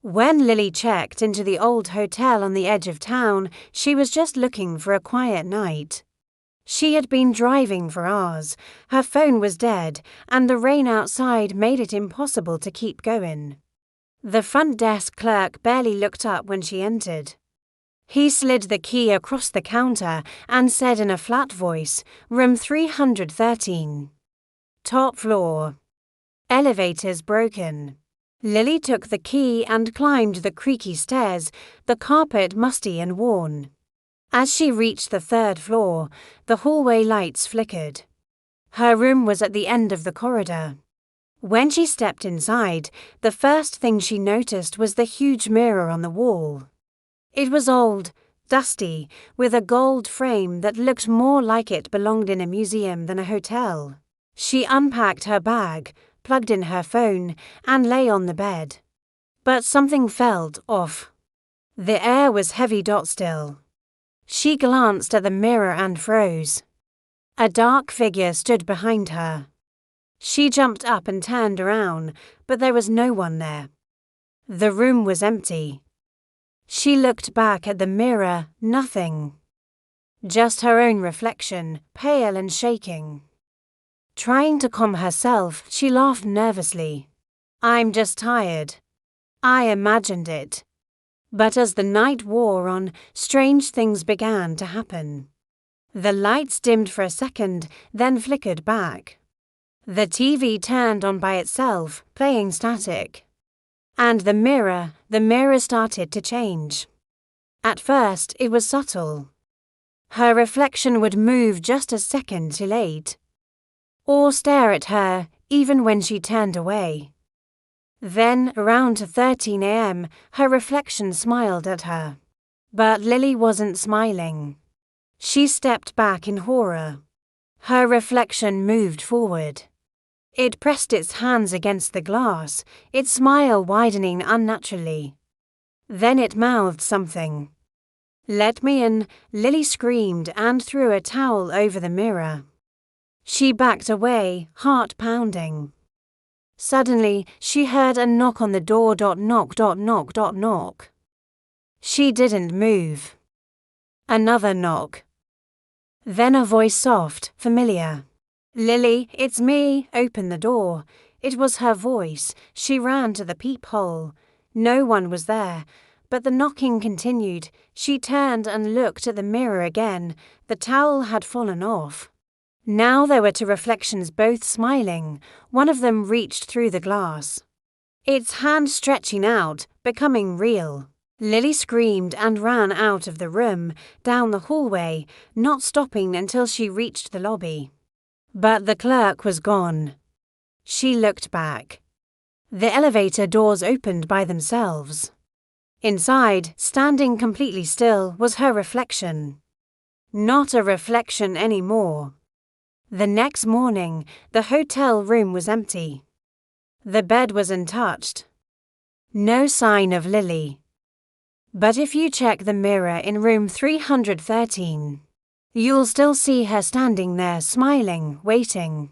When Lily checked into the old hotel on the edge of town, she was just looking for a quiet night. She had been driving for hours, her phone was dead, and the rain outside made it impossible to keep going. The front desk clerk barely looked up when she entered. He slid the key across the counter and said in a flat voice, "Room 313. Top floor. Elevators broken." Lily took the key and climbed the creaky stairs, the carpet musty and worn. As she reached the third floor, the hallway lights flickered. Her room was at the end of the corridor. When she stepped inside, the first thing she noticed was the huge mirror on the wall. It was old, dusty, with a gold frame that looked more like it belonged in a museum than a hotel. She unpacked her bag, plugged in her phone, and lay on the bed. But something felt off. The air was heavy still. She glanced at the mirror and froze. A dark figure stood behind her. She jumped up and turned around, but there was no one there. The room was empty. She looked back at the mirror, nothing. Just her own reflection, pale and shaking. Trying to calm herself, she laughed nervously. "I'm just tired. I imagined it." But as the night wore on, strange things began to happen. The lights dimmed for a second, then flickered back. The TV turned on by itself, playing static. And the mirror started to change. At first, it was subtle. Her reflection would move just a second too late, or stare at her even when she turned away. Then, around 13 a.m., her reflection smiled at her. But Lily wasn't smiling. She stepped back in horror. Her reflection moved forward. It pressed its hands against the glass, its smile widening unnaturally. Then it mouthed something. "Let me in," Lily screamed and threw a towel over the mirror. She backed away, heart pounding. Suddenly, she heard a knock on the door. Knock. She didn't move. Another knock. Then a voice, soft, familiar. "Lily, it's me. Open the door." It was her voice. She ran to the peephole. No one was there, but the knocking continued. She turned and looked at the mirror again. The towel had fallen off. Now there were two reflections, both smiling. One of them reached through the glass, its hand stretching out, becoming real. Lily screamed and ran out of the room, down the hallway, not stopping until she reached the lobby. But the clerk was gone. She looked back. The elevator doors opened by themselves. Inside, standing completely still, was her reflection. Not a reflection anymore. The next morning, the hotel room was empty. The bed was untouched. No sign of Lily. But if you check the mirror in room 313, you'll still see her standing there, smiling, waiting.